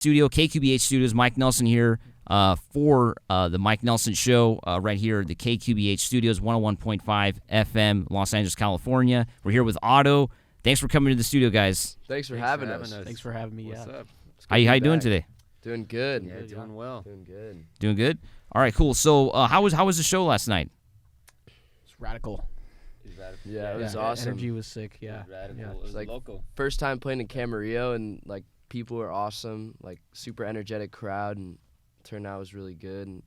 Studio, KQBH Studios. Mike Nelson here for the Mike Nelson Show right here at the KQBH Studios, 101.5 FM, Los Angeles, California. We're here with Ottto. Thanks for coming to the studio, guys. Thanks for having us. Thanks for having me. What's up? How you doing today? Doing good. Yeah, doing well. Doing good. Doing good? All right, cool. So how was the show last night? It's radical. Yeah, it was awesome. Energy was sick. Yeah. Radical. Yeah. It was Like- local. First time playing in Camarillo, and like people were awesome, like super energetic crowd, and turnout was really good. And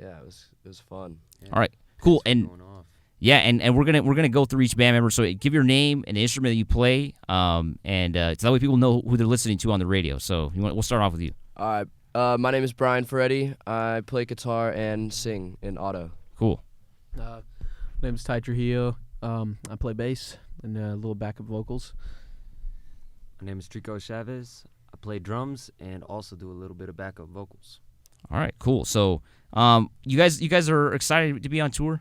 yeah, it was fun. Yeah. All right, cool. Thanks And for going off. yeah, and we're gonna go through each band member. So give your name and the instrument that you play, and so that way people know who they're listening to on the radio. So we'll start off with you. All right. My name is Brian Ferretti. I play guitar and sing in Ottto. Cool. My name's Ty Trujillo. I play bass and a little backup vocals. My name is Trico Chavez. I play drums and also do a little bit of backup vocals. All right, cool. So you guys are excited to be on tour?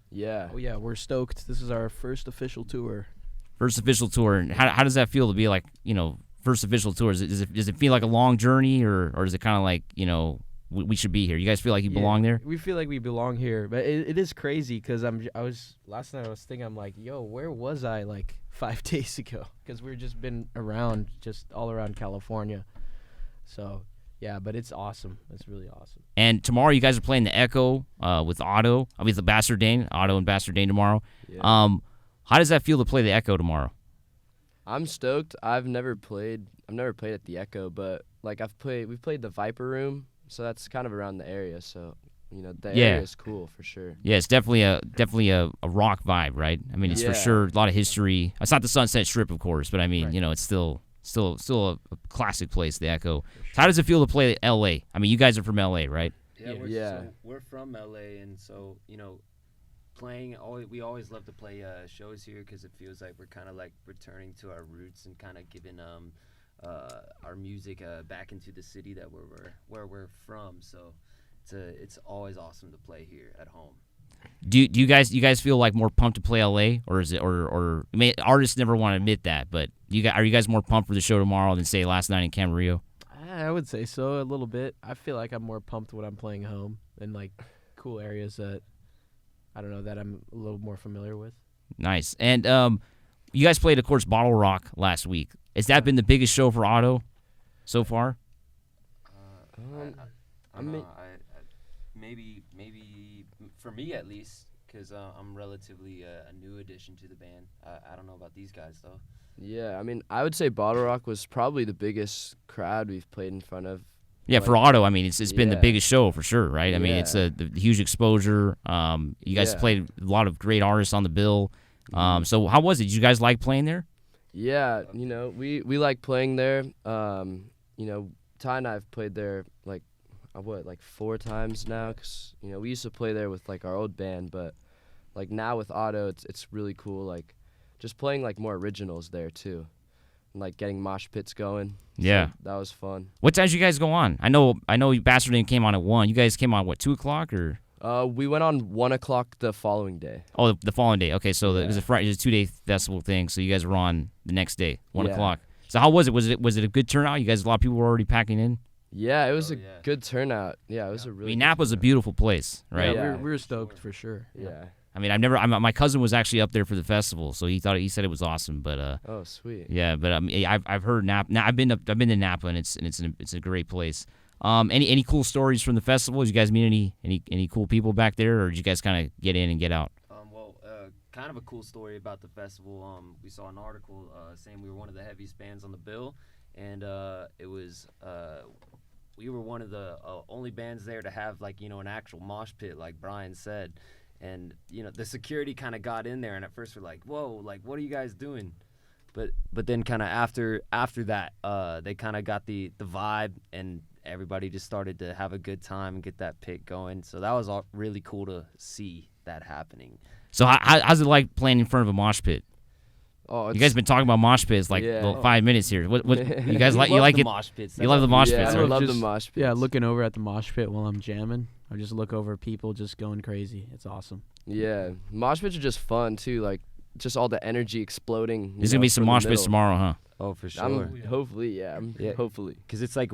Yeah. Oh yeah, we're stoked. This is our first official tour. First official tour. And how does that feel to be like, first official tour? Does it feel like a long journey, or is it kind of like, we should be here? You guys feel like you belong there? We feel like we belong here, but it is crazy because last night I was thinking, I'm like, yo, where was I like 5 days ago? Because we've just been around, just all around California. So yeah, but it's awesome. It's really awesome. And tomorrow you guys are playing the Echo with Ottto. I mean, the Bastard Dane, Ottto and Bastard Dane tomorrow. Yeah. How does that feel to play the Echo tomorrow? I'm stoked. I've never played at the Echo, but like we've played the Viper Room, so that's kind of around the area. So the area is cool for sure. Yeah, it's definitely a rock vibe, right? I mean, it's for sure a lot of history. It's not the Sunset Strip, of course, but I mean, Right. it's still a classic place, the Echo. So how does it feel to play L.A.? I mean, you guys are from L.A., right? Yeah. We're from LA, and so playing. We always love to play shows here because it feels like we're kind of like returning to our roots and kind of giving our music back into the city that where we're from. So it's always awesome to play here at home. Do you guys feel like more pumped to play L.A. or is it or I mean, artists never want to admit that, but are you guys more pumped for the show tomorrow than say last night in Camarillo? I would say so, a little bit. I feel like I'm more pumped when I'm playing home in like cool areas that I don't know that I'm a little more familiar with. Nice. And you guys played, of course, Bottle Rock last week. Has that been the biggest show for Ottto so far? I mean, maybe for me at least, because I'm relatively a new addition to the band. I don't know about these guys though. Yeah, I mean, I would say Bottle Rock was probably the biggest crowd we've played in front of. Yeah, for Ottto, I mean, it's been the Yeah. biggest show for sure, right? I mean, it's the huge exposure. You guys Yeah. played a lot of great artists on the bill. So how was it? Did you guys like playing there? Yeah, we like playing there. Ty and I have played there like 4 times now, because we used to play there with like our old band, but like now with Ottto, it's really cool, like just playing like more originals there too, and like getting mosh pits going. Yeah. So that was fun. What time did you guys go on? I know Bastard Dane came on at 1. You guys came on, what, 2 o'clock or? We went on 1 o'clock the following day. Oh, the following day. Okay, so it was Yeah. a Friday, it was a 2-day festival thing, so you guys were on the next day, 1 Yeah. o'clock. So how was it? Was it a good turnout? You guys, a lot of people were already packing in? Yeah, it was Oh, a yeah. good turnout. Yeah, it was a I really. mean, good Napa's a turnout. beautiful place, right? Yeah, Yeah. we were stoked for sure. Yeah. I mean, my cousin was actually up there for the festival, so he said it was awesome. But Oh, sweet. yeah, but I mean, I've heard Napa. I've been to Napa, and it's a great place. Any cool stories from the festival? Did you guys meet any cool people back there, or did you guys kind of get in and get out? Kind of a cool story about the festival. We saw an article saying we were one of the heaviest bands on the bill, and it was we were one of the only bands there to have like an actual mosh pit, like Brian said, and the security kind of got in there, and at first we're like, whoa, like what are you guys doing? But then kind of after that, they kind of got the vibe, and everybody just started to have a good time and get that pit going. So that was all really cool to see that happening. So how's it like playing in front of a mosh pit? Oh, You guys been talking about mosh pits like Yeah. 5 minutes here. What you guys like? You love like the it? mosh pits. You love the mosh yeah, pits, I right? love the Just- mosh pits. Yeah, looking over at the mosh pit while I'm jamming, or just look over people just going crazy. It's awesome. Yeah, mosh pits are just fun too. Like just all the energy exploding. There's gonna be some mosh pits tomorrow, huh? Oh, for sure. Hopefully, hopefully. Because it's like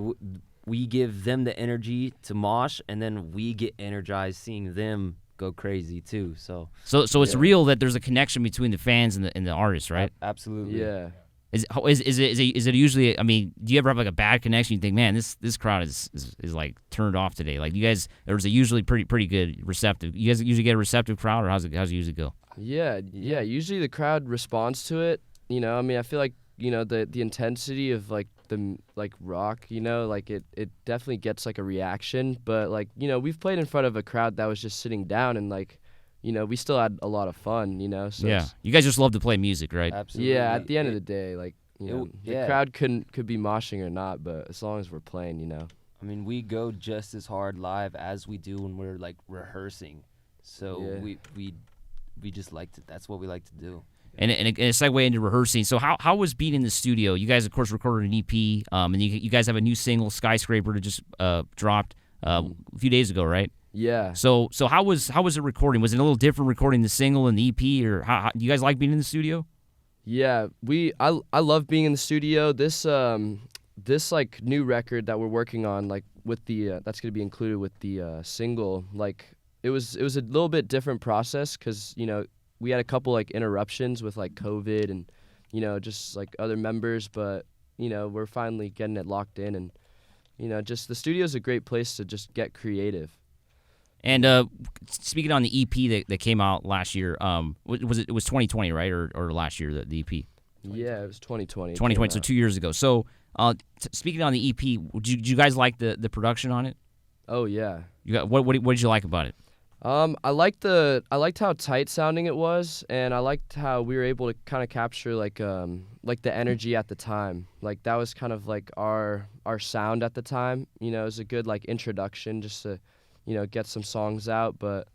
we give them the energy to mosh, and then we get energized seeing them go crazy too. So it's real that there's a connection between the fans and the artists, right? Absolutely. Yeah. Is it usually? I mean, do you ever have like a bad connection? You think, man, this crowd is like turned off today. Like you guys, there's a usually pretty good receptive. You guys usually get a receptive crowd, or how's it usually go? Yeah. Usually the crowd responds to it. You know, I mean, I feel like the intensity of like the rock. You know, like it definitely gets like a reaction. But like we've played in front of a crowd that was just sitting down and like. We still had a lot of fun, So yeah, you guys just love to play music, right? Absolutely. Yeah, at the end of the day, like, the crowd could be moshing or not, but as long as we're playing, I mean, we go just as hard live as we do when we're like rehearsing. So we just like to. That's what we like to do. And a segue into rehearsing. So how was being in the studio? You guys, of course, recorded an EP, and you guys have a new single, Skyscraper, that just dropped a few days ago, right? Yeah. So how was it recording? Was it a little different recording the single and the EP, or how do you guys like being in the studio? Yeah, I love being in the studio. This like new record that we're working on, like with the that's gonna be included with the single. Like it was a little bit different process because we had a couple like interruptions with like COVID and just like other members, but we're finally getting it locked in, and just the studio's a great place to just get creative. And speaking on the EP that came out last year, it was 2020, right, or last year the EP? Yeah, it was 2020. 2020, so 2 years ago. So speaking on the EP, did you guys like the production on it? Oh yeah. What did you like about it? I liked how tight sounding it was, and I liked how we were able to kind of capture like the energy at the time. Like that was kind of like our sound at the time. It was a good like introduction just to get some songs out, but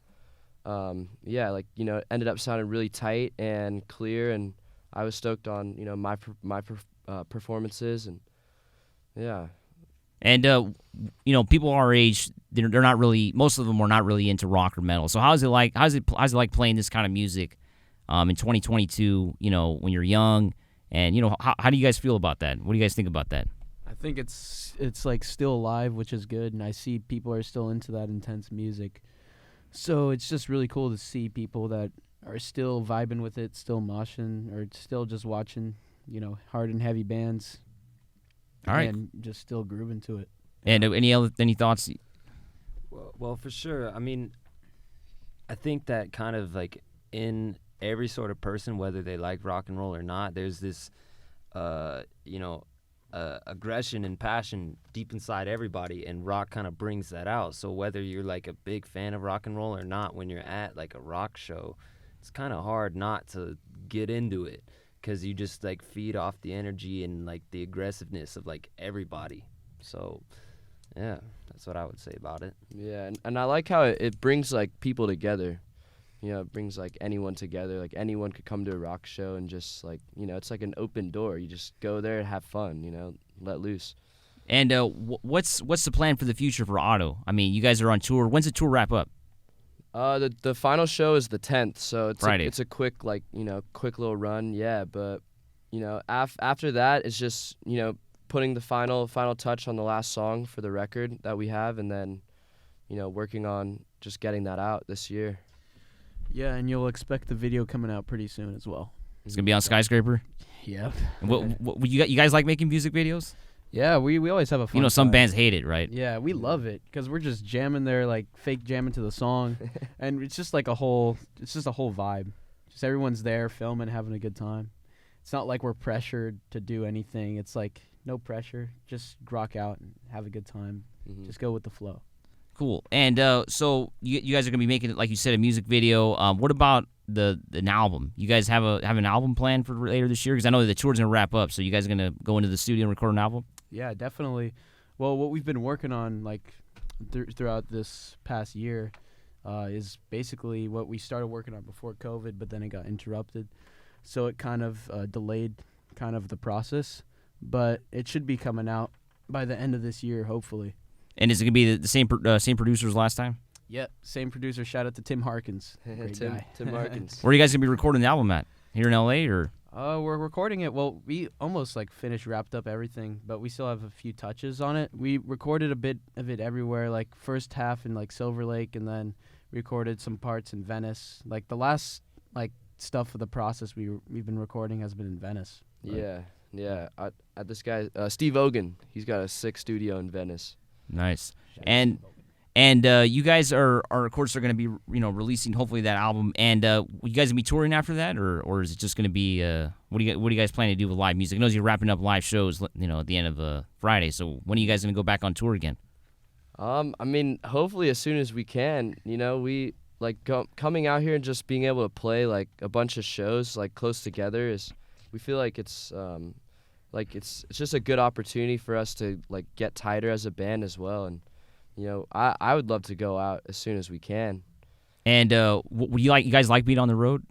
it ended up sounding really tight and clear, and I was stoked on my performances, and yeah. And people our age, they're not really. Most of them are not really into rock or metal. So how's it like playing this kind of music in 2022? When you're young, and how do you guys feel about that? What do you guys think about that? I think it's like still alive, which is good, and I see people are still into that intense music. So it's just really cool to see people that are still vibing with it, still moshing, or still just watching, hard and heavy bands. All right. And just still grooving to it. And any thoughts? Well, for sure. I mean, I think that kind of like in every sort of person, whether they like rock and roll or not, there's this, aggression and passion deep inside everybody, and rock kind of brings that out. So whether you're like a big fan of rock and roll or not, when you're at like a rock show, it's kind of hard not to get into it because you just like feed off the energy and like the aggressiveness of like everybody. So yeah, that's what I would say about it. Yeah, and I like how it brings like people together. It brings like anyone together. Like anyone could come to a rock show and just like, it's like an open door. You just go there and have fun, let loose. And what's the plan for the future for Ottto? I mean, you guys are on tour. When's the tour wrap up? The final show is the 10th, so it's Friday. It's a quick quick little run. Yeah, but after that it's just putting the final touch on the last song for the record that we have, and then working on just getting that out this year. Yeah, and you'll expect the video coming out pretty soon as well. It's gonna be on Skyscraper. Yep. And what you guys like making music videos? Yeah, we always have a fun some time. bands hate it, right? Yeah, we love it because we're just jamming there, like fake jamming to the song, and it's just like a whole vibe. Just everyone's there filming, having a good time. It's not like we're pressured to do anything. It's like no pressure, just rock out and have a good time. Mm-hmm. Just go with the flow. Cool. And so you guys are gonna be making, like you said, a music video. What about an album? You guys have an album planned for later this year? Because I know the tour's gonna wrap up. So you guys are gonna go into the studio and record an album? Yeah, definitely. Well, what we've been working on like throughout this past year is basically what we started working on before COVID, but then it got interrupted. So it kind of delayed kind of the process, but it should be coming out by the end of this year, hopefully. And is it gonna be the same producers last time? Yep, same producer. Shout out to Tim Harkins. Great guy. Tim Harkins. Where are you guys gonna be recording the album at? here in LA, or? We're recording it. Well, we almost like wrapped up everything, but we still have a few touches on it. We recorded a bit of it everywhere, like first half in like Silver Lake, and then recorded some parts in Venice. Like the last like stuff of the process we've been recording has been in Venice. Yeah. At this guy Steve Ogan, he's got a sick studio in Venice. Nice. And you guys are of course going to be releasing hopefully that album, and you guys gonna be touring after that, or is it just going to be what do you guys plan to do with live music? I know you're wrapping up live shows at the end of Friday, so when are you guys going to go back on tour again? I mean, hopefully as soon as we can. We like coming out here and just being able to play like a bunch of shows like close together we feel like it's just a good opportunity for us to like get tighter as a band as well. And I would love to go out as soon as we can. And would you guys like being on the road?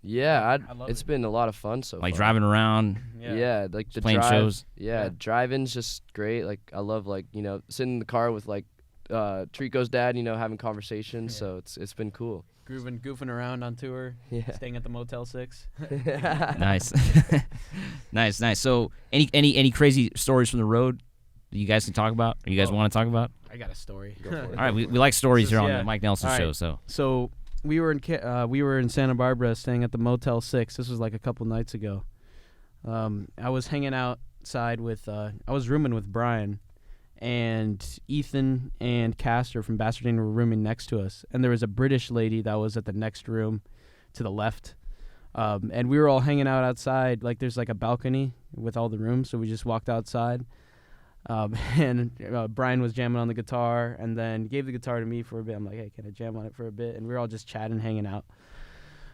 Yeah, I love it's it. been a lot of fun so Like far. driving around? Yeah, like the playing drive, shows? Yeah, driving's just great. Like I love sitting in the car with like Trico's dad, having conversations. Yeah. So it's been cool. Goofing around on tour, Yeah. staying at the Motel 6. Nice. nice. So any crazy stories from the road that you guys can talk about, or you guys want to talk about? I got a story. Go for it. All right, we like stories This is- here on yeah. the Mike Nelson All Show. right. So So we were in Santa Barbara, staying at the Motel 6. This was like a couple nights ago. I was hanging outside with I was rooming with Brian, and Ethan and Castor from Bastardine were rooming next to us, and there was a British lady that was at the next room to the left. And we were all hanging out outside. Like there's like a balcony with all the rooms, so we just walked outside. And Brian was jamming on the guitar, and then gave the guitar to me for a bit. I'm like, hey, can I jam on it for a bit? And we were all just chatting, hanging out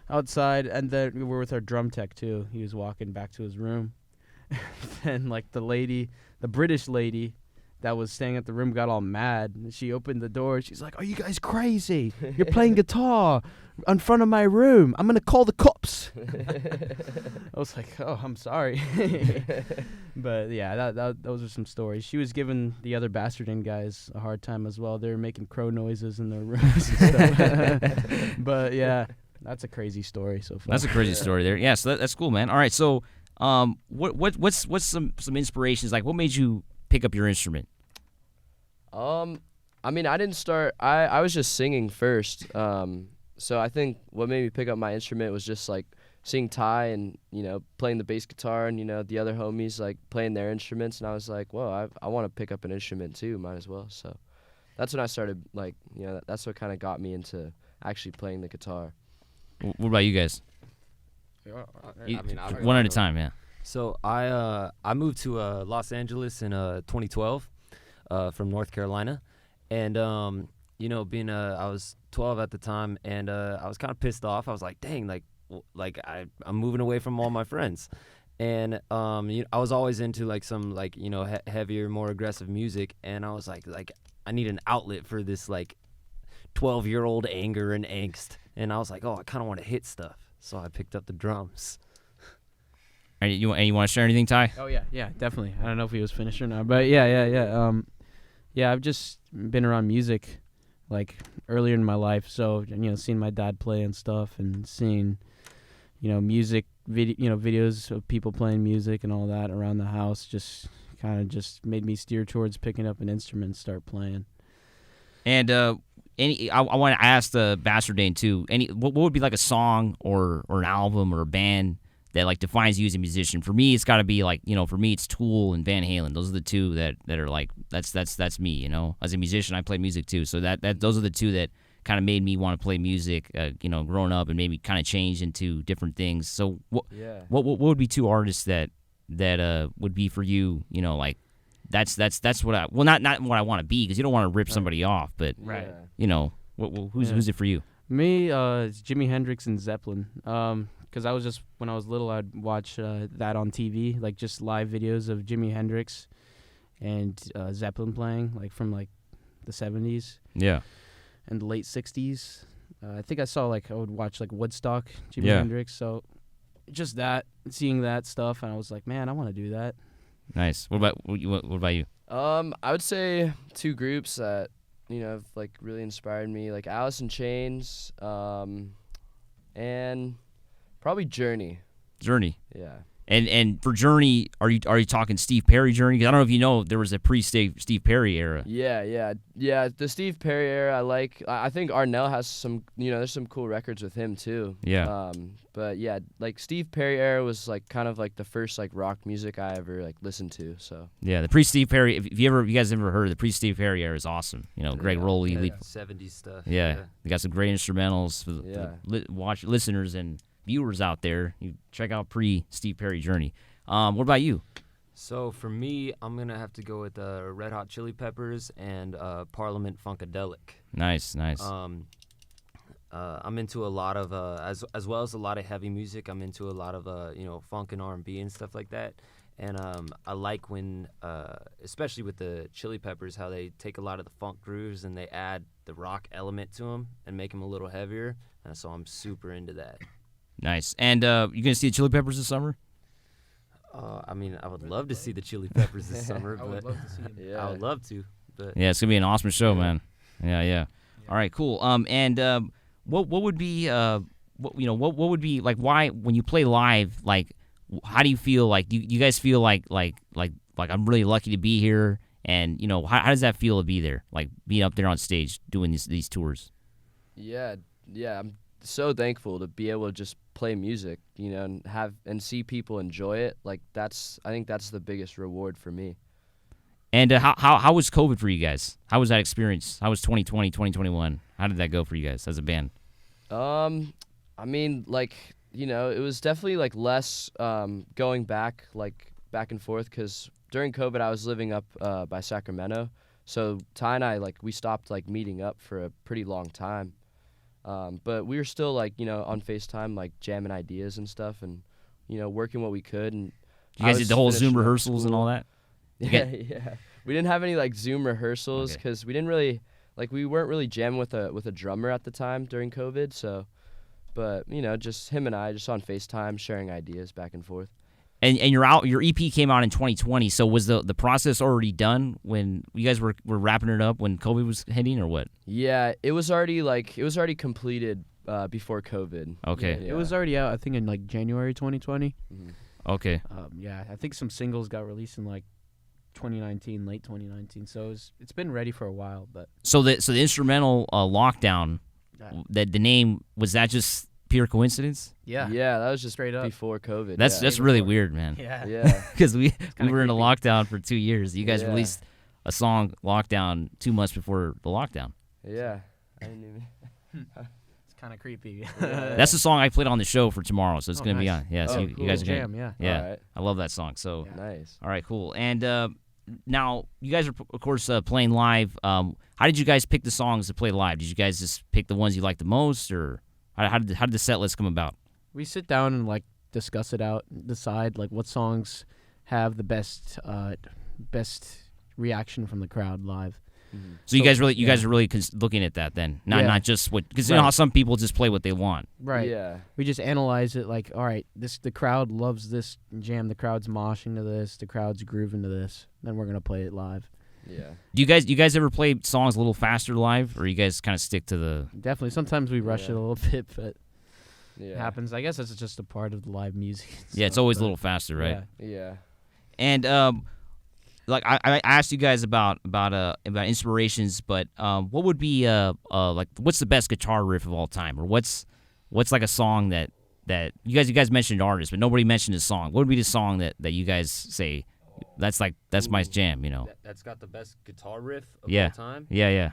outside. And then we were with our drum tech too. He was walking back to his room. And like the British lady that was staying at the room got all mad. She opened the door. She's like, are you guys crazy? You're playing guitar in front of my room. I'm going to call the cops. I was like, oh, I'm sorry. But yeah, those are some stories. She was giving the other Bastardine guys a hard time as well. They were making crow noises in their rooms and stuff. But yeah, that's a crazy story so far. that's a crazy story there. Yeah, so that's cool, man. All right, so what's some inspirations? Like, what made you pick up your instrument? I mean, I didn't start. I was just singing first. So I think what made me pick up my instrument was just like seeing Ty and playing the bass guitar, and the other homies like playing their instruments, and I was like, whoa, I want to pick up an instrument too. Might as well. So that's when I started that's what kind of got me into actually playing the guitar. What about you guys? One at a time, yeah. So I moved to Los Angeles in 2012 from North Carolina, and being I was 12 at the time, and I was kind of pissed off. I was like, dang, I'm moving away from all my friends, and I was always into like some heavier, more aggressive music, and I was like I need an outlet for this 12-year-old anger and angst, and I was like, I kind of want to hit stuff, so I picked up the drums. And you want to share anything, Ty? Oh yeah, definitely. I don't know if he was finished or not, but yeah. I've just been around music, like earlier in my life. So seeing my dad play and stuff, and seeing, music videos of people playing music and all that around the house, just kind of just made me steer towards picking up an instrument and start playing. And I want to ask the Bastardine too. What would be like a song or an album or a band that defines you as a musician? For me, it's got to be for me, it's Tool and Van Halen. Those are the two that are that's me. As a musician, I play music too. So that those are the two that kind of made me want to play music. Growing up, and made me kind of change into different things. So what would be two artists that would be for you? That's what I not what I want to be, because you don't want to rip somebody off, but Right. who's it for you? Me, it's Jimi Hendrix and Zeppelin. Because I was just, when I was little, I'd watch that on TV, like just live videos of Jimi Hendrix and Zeppelin playing, from the 70s Yeah. and the late 60s. I think I would watch Woodstock, Jimi Yeah. Hendrix. So just that, seeing that stuff, and I was like, man, I want to do that. Nice. What about you? I would say two groups that have really inspired me, like Alice in Chains, and Probably Journey. Journey. Yeah. And for Journey, are you talking Steve Perry Journey? 'Cause I don't know if you know, there was a pre-Steve Perry era. Yeah. The Steve Perry era, I like. I think Arnell has some. There's some cool records with him too. Yeah. But yeah, like Steve Perry era was like kind of like the first like rock music I ever like listened to. So. Yeah, the pre-Steve Perry. If you guys ever heard of the pre-Steve Perry era, is awesome. Greg Rowley. Yeah, lead. 70s stuff. Yeah, they got some great instrumentals for Yeah. the listeners and viewers out there. You check out pre-Steve Perry Journey. What about you? So for me, I'm gonna have to go with Red Hot Chili Peppers and Parliament Funkadelic. Nice. I'm into a lot of as well as a lot of heavy music. I'm into a lot of funk and R&B and stuff like that. And I like when, especially with the Chili Peppers, how they take a lot of the funk grooves and they add the rock element to them and make them a little heavier. And so I'm super into that. Nice. And you gonna see the Chili Peppers this summer? I mean, I would love to see the Chili Peppers this summer, I would but love to see it. Yeah. I would love to. But Yeah, it's gonna be an awesome show, man. Yeah. All right, cool. And what would be what would be like, why when you play live, like how do you feel, like you guys feel like I'm really lucky to be here, and how does that feel to be there, like being up there on stage doing these tours? Yeah. I'm so thankful to be able to just play music, and see people enjoy it. Like I think that's the biggest reward for me. And how was COVID for you guys? How was that experience? How was 2020, 2021? How did that go for you guys as a band? I mean, like, it was definitely like less going back and forth, because during COVID I was living up by Sacramento, so Ty and I, like, we stopped like meeting up for a pretty long time. But we were still like, on FaceTime, like jamming ideas and stuff, and working what we could. And You guys did the whole Zoom rehearsals and all that? Yeah. We didn't have any like Zoom rehearsals Okay. because we didn't really we weren't really jamming with a drummer at the time during COVID. So, but just him and I just on FaceTime sharing ideas back and forth. And your EP came out in 2020. So was the process already done when you guys were wrapping it up when COVID was hitting, or what? Yeah, it was already completed before COVID. Okay. Yeah. It was already out, I think, in like January 2020. Mhm. Okay. Yeah, I think some singles got released in like 2019, late 2019. So it's been ready for a while, but So the instrumental Lockdown, that the name, was that just pure coincidence? yeah, Yeah, that was just Straight up. before COVID. That's yeah. really weird, man. yeah. Yeah. Because we kinda were in a creepy. lockdown for 2 years. You guys Yeah. released a song Lockdown 2 months before the lockdown. Yeah. I didn't even. It's kind of creepy. That's the song I played on the show for tomorrow, so it's Oh, gonna be nice. on. Yeah, so Oh, you cool. guys are jam, gonna, yeah. yeah. All right. I love that song. So Nice. all right, cool. And now you guys are of course playing live. How did you guys pick the songs to play live? Did you guys just pick the ones you liked the most, or how did the set list come about? We sit down and like discuss it out, decide like what songs have the best reaction from the crowd live. Mhm. So you guys really yeah. are really looking at that then, not Yeah. not just what, because you know Right. how some people just play what they want. Right. Yeah. We just analyze it like, all right, the crowd loves this jam, the crowd's moshing to this, the crowd's grooving to this, then we're gonna play it live. Yeah. Do you guys ever play songs a little faster live, or you guys kind of stick to the? Definitely. Sometimes we rush it Yeah. a little bit, but Yeah. it happens. I guess that's just a part of the live music. and Yeah, it's stuff, always a but little faster, right? yeah. Yeah. And like I asked you guys about inspirations, but what would be like, what's the best guitar riff of all time, or what's like a song that you guys mentioned artists, but nobody mentioned a song. What would be the song that you guys say that's my jam? That's got the best guitar riff of Yeah. all time. Yeah.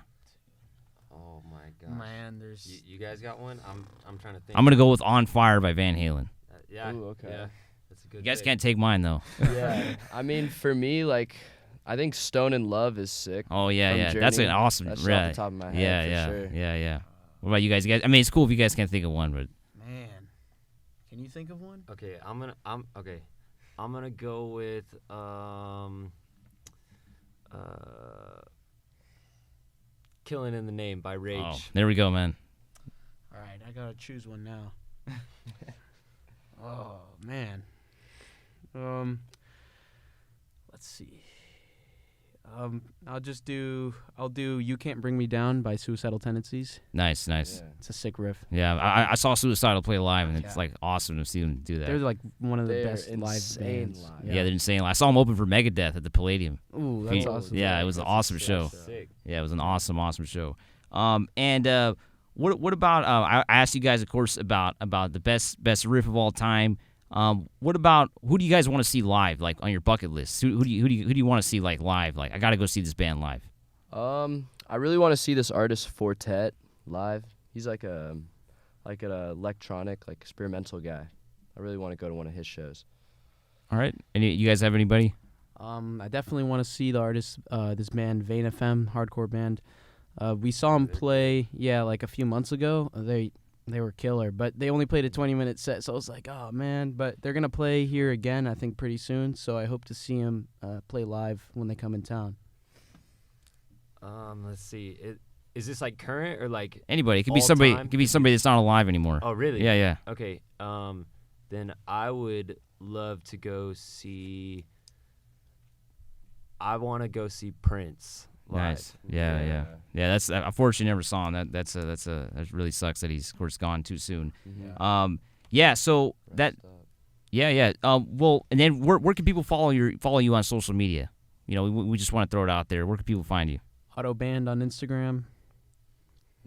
Oh my gosh. Man, there's You guys got one? I'm trying to think. I'm gonna go with "On Fire" by Van Halen. Yeah. Ooh, okay. Yeah. That's a good. You guys pick. can't take mine though. Yeah. I mean, for me, like, I think "Stone in Love" is sick. Oh yeah, From yeah. That's an Journey. awesome. That's yeah, off the top of my head. yeah, for sure. yeah. What about you guys? I mean, it's cool if you guys can't think of one, but man. Can you think of one? Okay, I'm gonna go with "Killing in the Name" by Rage. oh, there we go, man. All right, I gotta choose one now. Oh man. Let's see. I'll do "You Can't Bring Me Down" by Suicidal Tendencies. Nice. Yeah. It's a sick riff. Yeah, I saw Suicidal play live, and it's like awesome to see them do that. They're like one of the They're best live insane bands. live. yeah, they're insane. I saw them open for Megadeth at the Palladium. Ooh, that's Fe- awesome. Yeah, it was an awesome show. Sick. Yeah, it was an awesome show. And what about? I asked you guys, of course, about the best riff of all time. What about who do you guys want to see live, like on your bucket list? Who do you want to see like live? Like I got to go see this band live. I really want to see this artist Fortet live. He's like an electronic, like experimental guy. I really want to go to one of his shows. All right, you guys have anybody? I definitely want to see the artist, this band Vein FM, hardcore band. We saw him play, like a few months ago. They were killer, but they only played a 20-minute set, so I was like, oh man. But they're gonna play here again, I think, pretty soon. So I hope to see him play live when they come in town. Let's see. Is this like current or like Anybody? It could be all somebody. time? It could be somebody that's not alive anymore. Oh, really? Yeah. Okay. Then I would love to go see. I want to go see Prince live. Nice. Yeah. That's unfortunately never saw him. That really sucks that he's of course gone too soon. Yeah. So that. Yeah. Well, and then where can people follow you on social media? You know, we just want to throw it out there. Where can people find you? Ottto Band on Instagram.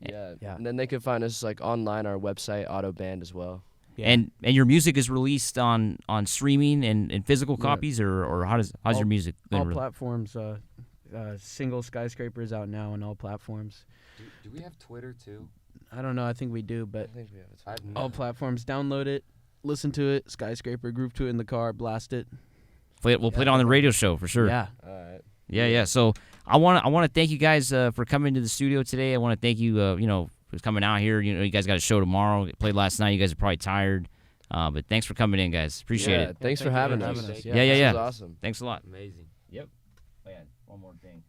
Yeah. Yeah. And then they can find us like online, our website, Ottto Band as well. Yeah. And your music is released on streaming and physical Yeah. copies, or how's your music been all released? platforms. Single Skyscraper is out now on all platforms. Do we have Twitter too? I don't know. I think we do, I but think we have it. all platforms. Download it, listen to it. Skyscraper, groove to it in the car, blast it. We'll play it on the radio show for sure. Yeah. All right. Yeah. So I want to thank you guys for coming to the studio today. I want to thank you, for coming out here. You know, you guys got a show tomorrow. Played last night. You guys are probably tired, but thanks for coming in, guys. Appreciate Yeah, it. Thanks for having us. Yeah. This was awesome. Thanks a lot. Amazing. Yep. Oh, yeah, one more thing.